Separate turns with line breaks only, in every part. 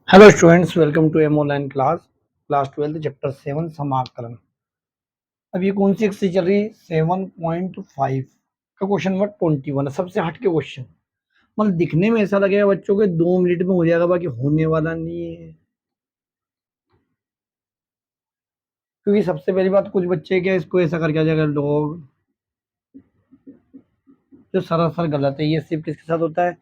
Hello students, welcome to M online class 12 chapter 7 समाकलन। अब ये कौन सी एक्सरसाइज चल रही है? 7.5 का क्वेश्चन नंबर 21 है। सबसे हट के क्वेश्चन, मतलब दिखने में ऐसा लगेगा बच्चों के 2 मिनट में हो जाएगा, बाकी होने वाला नहीं है। क्योंकि सबसे पहली बात, कुछ बच्चे क्या इसको ऐसा करके आ जाएगा लॉग, जो सरासर गलत है। ये सिर्फ किसके साथ होता है?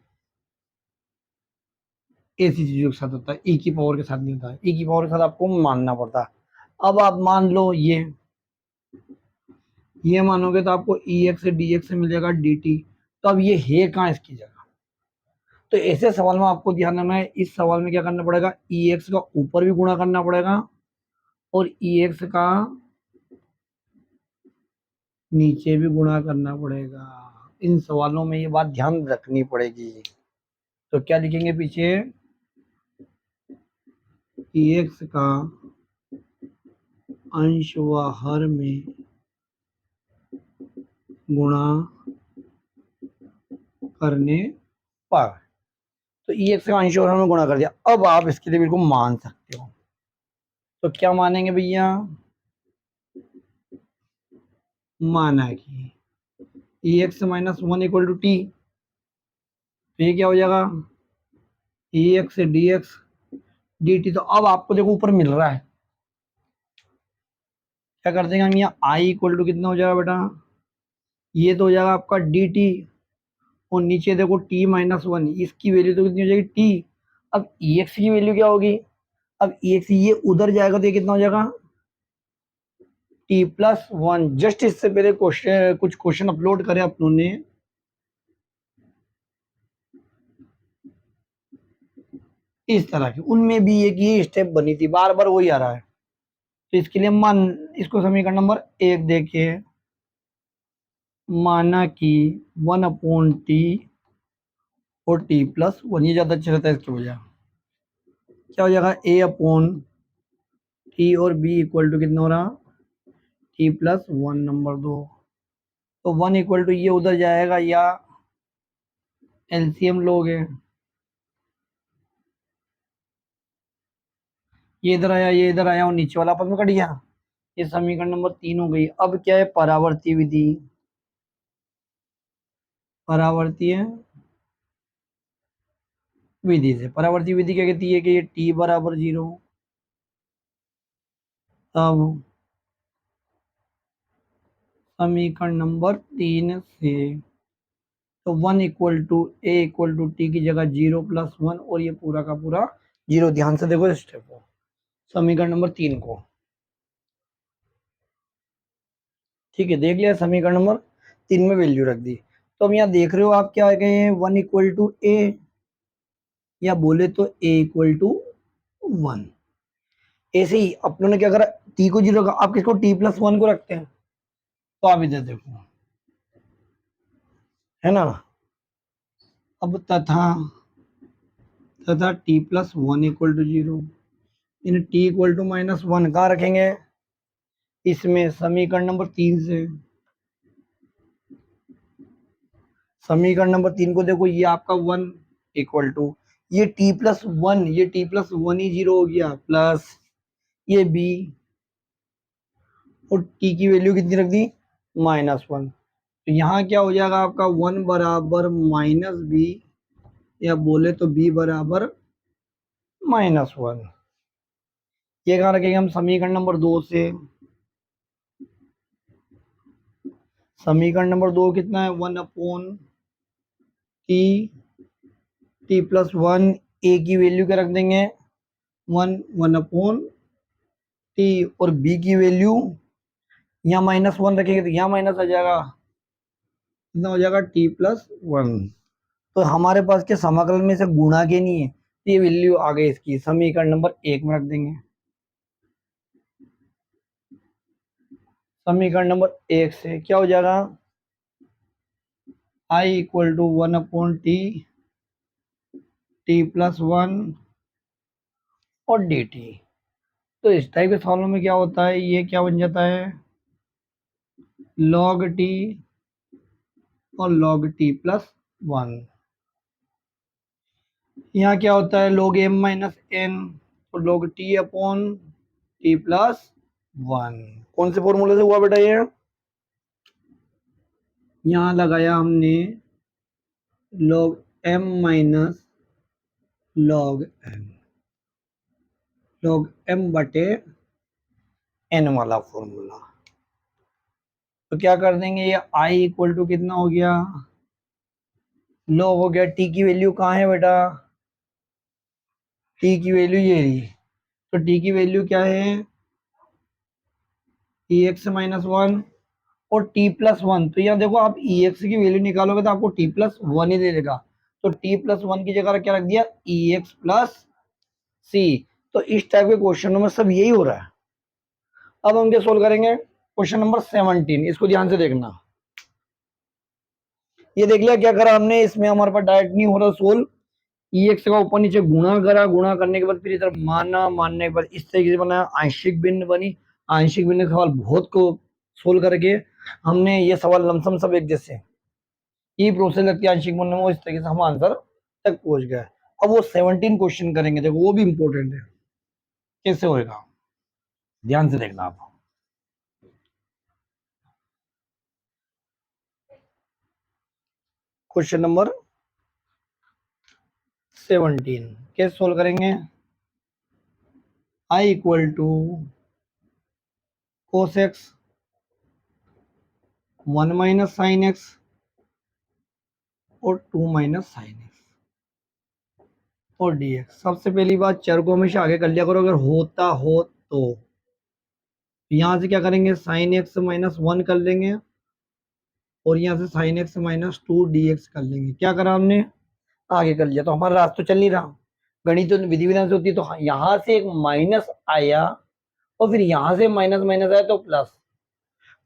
ऐसी चीजों के साथ होता है, ई की पावर के साथ नहीं होता है। ई की पावर के साथ आपको मानना पड़ता है। अब आप मान लो ये मानोगे तो आपको ई एक्स से डी एक्स से मिल जाएगा डी टी। तो अब ये है कहाँ इसकी जगह? तो ऐसे सवाल में आपको ध्यान रखना है, इस सवाल में क्या करना पड़ेगा? ई एक्स का ऊपर भी गुणा करना पड़ेगा और ई एक्स का नीचे भी गुणा करना पड़ेगा। इन सवालों में ये बात ध्यान रखनी पड़ेगी। तो क्या लिखेंगे पीछे? ई एक्स का अंश व हर में गुणा करने पर। तो ई एक्स का अंश और हर में गुणा कर दिया। अब आप इसके लिए बिल्कुल मान सकते हो। तो क्या मानेंगे भैया? माना कि e x minus one equal to T. तो ये क्या हो जाएगा? ई एक्स से डी एक्स डी टी। तो अब आपको देखो ऊपर मिल रहा है, क्या कर देंगे हम? यहाँ आई इक्वल टू कितना हो जाएगा बेटा? ये तो हो जाएगा आपका डी टी। और नीचे देखो टी माइनस वन, इसकी वैल्यू तो कितनी हो जाएगी? टी। अब ई एक्स की वैल्यू क्या होगी? अब ई एक्स ये उधर जाएगा तो ये कितना हो जाएगा? T plus one. जस्ट इससे पहले क्वेश्चन, कुछ क्वेश्चन अपलोड करे अपनों ने, इस तरह के, उनमें भी एक ये स्टेप बनी थी, बार बार वही आ रहा है। तो इसके लिए मान, इसको समीकरण नंबर 1 देखिए। माना कि 1/टी और टी प्लस वन, ये ज्यादा अच्छा रहता है इसकी वजह। क्या हो जाएगा? A/टी और B इक्वल टू कितना हो रहा? T plus one, number 2। तो वन इक्वल टू ये उधर जाएगा, या एलसीएम लोगे, ये इधर आया, ये इधर आया और नीचे वाला आपस में कट गया। ये समीकरण नंबर 3 हो गई। अब क्या है? परावर्ती विधि। परावर्तीय विधि से, परावर्ती विधि क्या कहती है कि ये टी बराबर 0, तब समीकरण नंबर 3 से, तो one equal to A equal to T की जगह 0 + 1, और ये पूरा का पूरा 0। ध्यान से देखो स्टेप को, समीकरण नंबर 3 को। ठीक है, देख लिया? समीकरण नंबर 3 में वैल्यू रख दी। तो अब यहाँ देख रहे हो आप, क्या आ गए हैं? वन इक्वल टू ए, या बोले तो ए इक्वल टू वन। ऐसे ही अपनों ने क्या करा? टी को 0 का, आप किसको? टी प्लस वन को रखते हैं। तो आप इधर देखो, है ना? अब तथा T plus one equal to 0, इन T equal to minus one कहाँ रखेंगे? इसमें समीकरण नंबर 3 से। समीकरण नंबर 3 को देखो, ये आपका वन इक्वल टू, ये टी प्लस वन, ये टी प्लस वन ही 0 हो गया, प्लस ये बी, और टी की वैल्यू कितनी रख दी? -1। तो यहाँ क्या हो जाएगा आपका? वन बराबर माइनस बी, या बोले तो बी बराबर -1। ये कहाँ रखेंगे हम? समीकरण नंबर 2 से। समीकरण नंबर 2 कितना है? 1/टी, टी प्लस वन, ए की वैल्यू क्या रख देंगे? 1/टी, और बी की वैल्यू यहाँ -1 रखेंगे तो यहाँ माइनस आ जाएगा, कितना हो जाएगा? T plus one. तो हमारे पास के समाकलन में से गुणा के नहीं है, ये वैल्यू आ गई इसकी, समीकरण नंबर 1 में रख देंगे। समीकरण नंबर 1 से क्या हो जाएगा? आई इक्वल टू 1/टी, टी प्लस वन और डी टी। तो इस टाइप के सवालों में क्या होता है? ये क्या बन जाता है? लॉग टी और लॉग टी प्लस वन। यहाँ क्या होता है log m माइनस n, तो log t upon t plus 1। कौन से फॉर्मूले से हुआ बेटा ये? यहाँ लगाया हमने log m minus log n, log m बटे n वाला फॉर्मूला। तो क्या कर देंगे, ये i इक्वल टू कितना हो गया, log हो गया, t की वैल्यू कहाँ है बेटा, t की वैल्यू ये रही, तो t की वैल्यू क्या है, ex माइनस वन और t प्लस वन। तो यहाँ देखो आप ex की वैल्यू निकालोगे तो आपको t प्लस वन ही दे देगा, तो t प्लस वन की जगह क्या रख दिया, ex प्लस c। तो इस टाइप के क्वेश्चनों में सब यही हो रहा है। अब हम क्या सोल्व करेंगे, क्वेश्चन नंबर 17, इसको ध्यान से देखना। ये देख लिया क्या करा हमने, इसमें हमारे पास डायरेक्ट नहीं हो रहा सोल्व, एक्स का ऊपर नीचे गुणा करा, गुणा करने के बाद फिर इधर माना, मानने के बाद इस तरीके से बनाया, आंशिक भिन्न बनी। आंशिक भिन्न का सवाल बहुत को सोल्व करके हमने ये सवाल लमसम सब एक जैसे ये प्रोसेस लगती है आंशिक भिन्न में, वो इस तरीके से हम आंसर तक पहुंच गए। अब वो 17 क्वेश्चन करेंगे, देखो वो भी इंपॉर्टेंट है, कैसे होएगा ध्यान से देखना आप। क्वेश्चन नंबर 17 कैसे सोल्व करेंगे, I equal to cos x 1 minus sine X और 2 माइनस साइन एक्स और dx। सबसे पहली बात, चर को हमेशा आगे कर लिया करो अगर होता हो तो। यहां से क्या करेंगे, साइन एक्स माइनस वन कर लेंगे और यहाँ से sine x minus two dx कर लेंगे। क्या करा हमने, आगे कर लिया, तो हमारा रास्ता चल नहीं रहा। गणित तो विधि विधान से होती है, तो यहाँ से एक माइनस आया और फिर यहाँ से माइनस माइनस आया तो प्लस,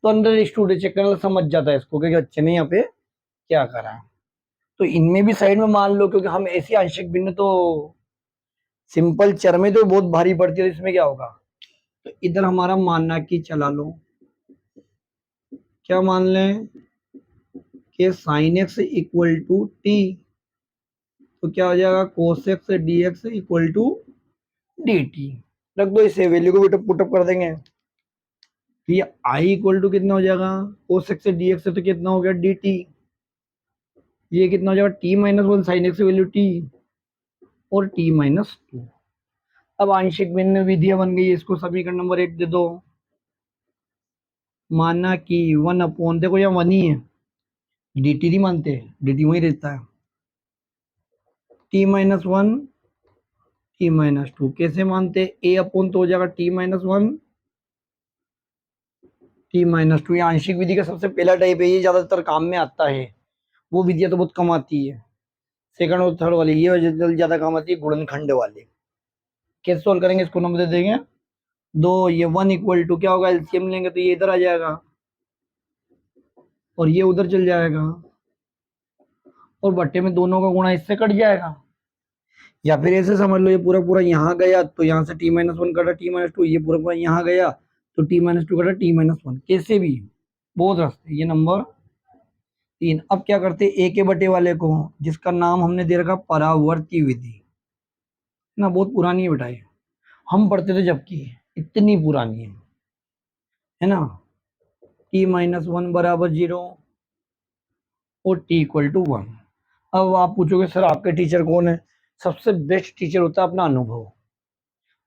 तो अंडर स्टूडेंट चेक करना समझ जाता है इसको कि अच्छे ने यहाँ पे क्या करा है। तो इनमें भी साइड में मान लो, क्योंकि हम ऐसी आंशिक भिन्न तो सिंपल चर में तो बहुत भारी पड़ती है, तो इसमें क्या होगा, तो इधर हमारा मानना कि चला लो, क्या मान लें कि sine x equal to T, तो क्या हो जाएगा cos x d x equal to d T. रख दो इसे, वैल्यू को पुटअप कर देंगे, तो ये आई इक्वल टू कितना हो जाएगा, कोस एक्स डी एक्स, तो कितना हो गया डी टी, ये कितना हो जाएगा T minus one sine x value T और टी माइनस टू। अब आंशिक भिन्न विधियां बन गई, इसको समीकरण नंबर 1 दे दो। माना कि वन अपॉन, देखो यहाँ वन ही है, dt नहीं मानते, dt वही रहता है, t minus one T minus to. कैसे मानते, a अपॉन तो हो जाएगा t minus one T minus to. ये आंशिक विधि का सबसे पहला टाइप है, ये ज्यादातर काम में आता है, वो विधियां तो बहुत कम आती है, सेकंड और थर्ड वाली ये ज्यादा काम आती है, गुणनखंड वाली। कैसे सोल्व करेंगे, इसको नंबर दे देंगे दो, ये वन इक्वल टू क्या होगा, एलसीएम लेंगे तो ये इधर आ जाएगा और ये उधर चल जाएगा और बट्टे में दोनों का गुणा इससे कट जाएगा। या फिर ऐसे समझ लो, ये पूरा पूरा यहाँ गया तो यहाँ से टी माइनस वन कटा टी माइनस टू, ये पूरा पूरा यहाँ गया तो टी माइनस टू कटा टी माइनस वन। कैसे भी बहुत रास्ते। ये नंबर 3। अब क्या करते, ए के बटे वाले को, जिसका नाम हमने दे रखा परावर्ती विधि ना, बहुत पुरानी है बेटा ये, हम पढ़ते थे जबकि, इतनी पुरानी है ना। टी माइनस वन बराबर 0 और टी इक्वल टू 1। अब आप पूछोगे सर आपके टीचर कौन है, सबसे बेस्ट टीचर होता है अपना अनुभव।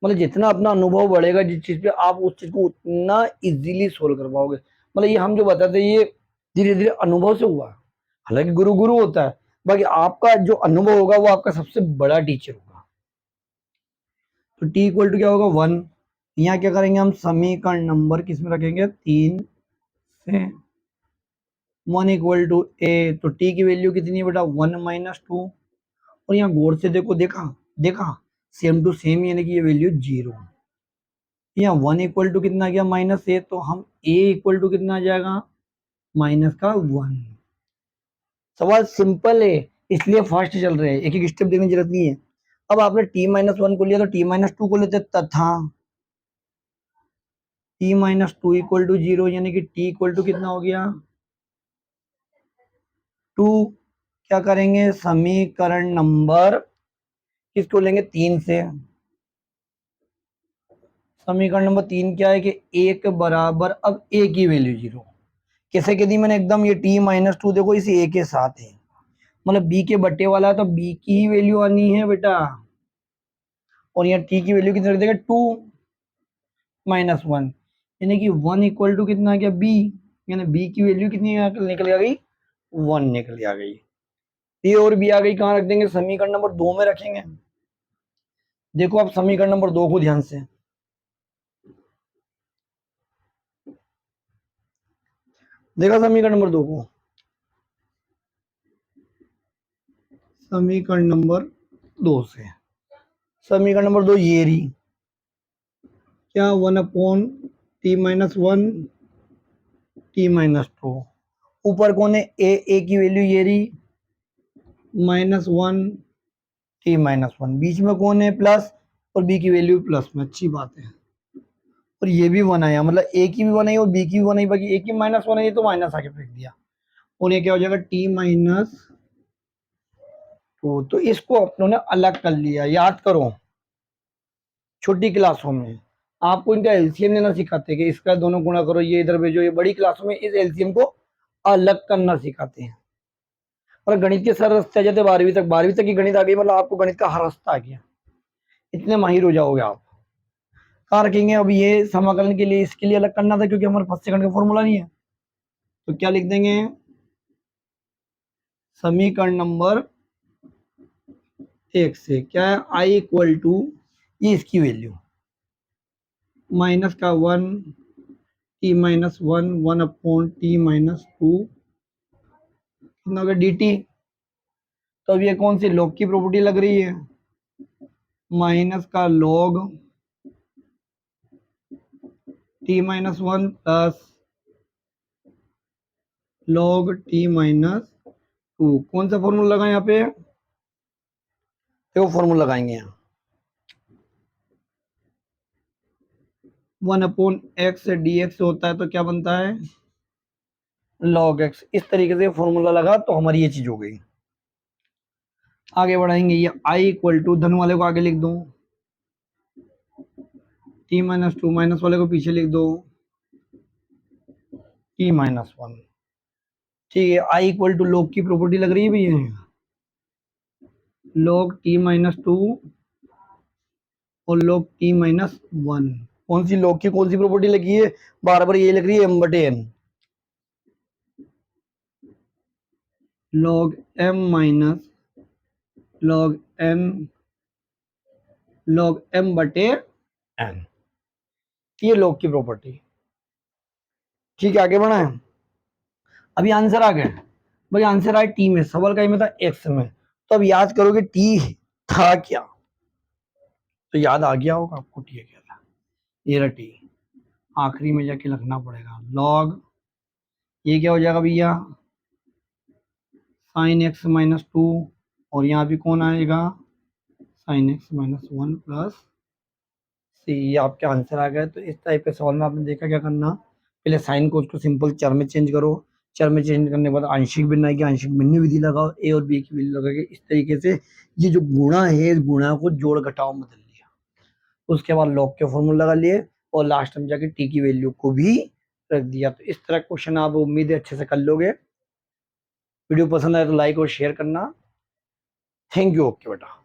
मतलब जितना अपना अनुभव बढ़ेगा जिस चीज पे, आप उस चीज को उतना इजीली सोल्व कर पाओगे। मतलब ये हम जो बताते हैं ये धीरे धीरे अनुभव से हुआ, हालांकि गुरु गुरु होता है, बाकी आपका जो अनुभव होगा वो आपका सबसे बड़ा टीचर होगा। तो टी इक्वल टू क्या होगा 1। यहाँ क्या करेंगे हम, समीकरण नंबर किस में रखेंगे, 3 से 1 इक्वल टू ए, तो टी की वैल्यू कितनी है बेटा 1 माइनस टू, और यहाँ गौर से देखो, देखा देखा सेम टू सेम, यानी कि ये वैल्यू 0। यहाँ 1 इक्वल टू कितना आ गया माइनस ए, तो हम ए इक्वल टू कितना आ जाएगा माइनस का 1। सवाल सिंपल है, इसलिए फास्ट चल रहे हैं, एक एक स्टेप देने की जरूरत नहीं है। अब आपने टी माइनस वन को लिया तो टी माइनस टू को लेते, तथा T minus two equal to 0, यानी कि टी इक्वल टू कितना हो गया 2। क्या करेंगे, समीकरण नंबर किसको लेंगे 3 से। समीकरण नंबर 3 क्या है कि एक बराबर, अब ए की वैल्यू 0 कैसे कह दी मैंने एकदम, ये टी माइनस टू देखो इस ए के साथ है, मतलब बी के बट्टे वाला है तो बी की ही वैल्यू आनी है बेटा, और यहाँ टी की वैल्यू कितनी रख देगा 2 माइनस 1, यानी कि 1 इक्वल टू कितना आ गया बी, यानी बी की वैल्यू कितनी निकल आ गई 1 निकल आ गई। ए और बी आ गई, कहाँ रख देंगे समीकरण नंबर 2 में रखेंगे। देखो आप समीकरण नंबर 2 को ध्यान से, देखा समीकरण नंबर 2 को, समीकरण नंबर 2 से, समीकरण नंबर 2 ये रही क्या 1 upon T minus 1 T minus 2, ऊपर कौन है ए की वैल्यू ये रही -1 टी माइनस 1, बीच में कौन है प्लस, और बी की वैल्यू प्लस में, अच्छी बात है। और ये भी 1 आया, मतलब ए की भी 1 आई और बी की भी 1 आई, बाकी ए की -1 आई तो माइनस आके फेंक दिया, और ये क्या हो जाएगा टी माइनस 2। तो इसको अपनों ने अलग कर लिया, याद करो छोटी क्लासों में आपको इनका एलसीएम लेना सिखाते हैं कि इसका दोनों गुणा करो, ये इधर भेजो, ये बड़ी क्लासों में इस एलसीएम को अलग करना सिखाते हैं। और गणित के सर रास्ते आ जाते 12वीं तक, 12वीं तक की गणित आ गई, मतलब आपको गणित का हर रास्ता आ गया, इतने माहिर हो जाओगे आप। कहाँ रखेंगे अब ये समाकलन के लिए, इसके लिए अलग करना था क्योंकि हमारे फर्स्ट सेकंड का फॉर्मूला नहीं है, तो क्या लिख देंगे समीकरण नंबर 1 से क्या है आई इक्वल टू, ये इसकी वैल्यू माइनस का 1 T minus 1 upon T minus 2 कितना हो गया डी टी। तो अब ये कौन सी लॉग की प्रॉपर्टी लग रही है, माइनस का log T minus 1 plus log T minus 2, कौन सा फॉर्मूला लगा यहाँ पे, देखो फॉर्मूला लगाएंगे यहाँ 1 अपॉन एक्स डी एक्स होता है तो क्या बनता है लॉग एक्स, इस तरीके से फॉर्मूला लगा तो हमारी ये चीज हो गई। आगे बढ़ाएंगे, ये आई इक्वल टू धन वाले को आगे लिख दो, टी माइनस 2 माइनस वाले को पीछे लिख दो टी माइनस 1, ठीक है। आई इक्वल टू लॉग की प्रॉपर्टी लग रही है भैया, लॉग टी माइनस 2 और लॉग टी माइनस 1, कौन सी लॉग की कौन सी प्रॉपर्टी लगी है, बार बार ये लग रही है एम बटे N, log M minus log N log M बटे एन, ये लॉग की प्रॉपर्टी, ठीक है। आगे बढ़ा है, अभी आंसर आ गया भाई, आंसर आया टी में, सवाल का में था एक्स में, तो अब याद करोगे टी था क्या, तो याद आ गया होगा आपको टी क्या था, ये रहा टी, आखिरी में जाके लिखना पड़ेगा लॉग, ये क्या हो जाएगा भैया साइन एक्स माइनस 2, और यहाँ भी कौन आएगा साइन एक्स माइनस 1 प्लस सी, ये आपके आंसर आ गए। तो इस टाइप के सवाल में आपने देखा क्या करना, पहले साइन को उसको सिंपल चर में चेंज करो, चर में चेंज करने के बाद आंशिक भिन्न की आंशिक भिन्न विधि लगाओ, ए और बी की वैल्यू लगा के इस तरीके से ये जो गुणा है इस गुणा को जोड़ घटाव में बदल लिया, उसके बाद लॉग के फॉर्मूला लगा लिए और लास्ट में जाके टी की वैल्यू को भी रख दिया। तो इस तरह क्वेश्चन आप उम्मीद है अच्छे से कर लोगे। वीडियो पसंद आए तो लाइक और शेयर करना। Thank you. ओके बेटा।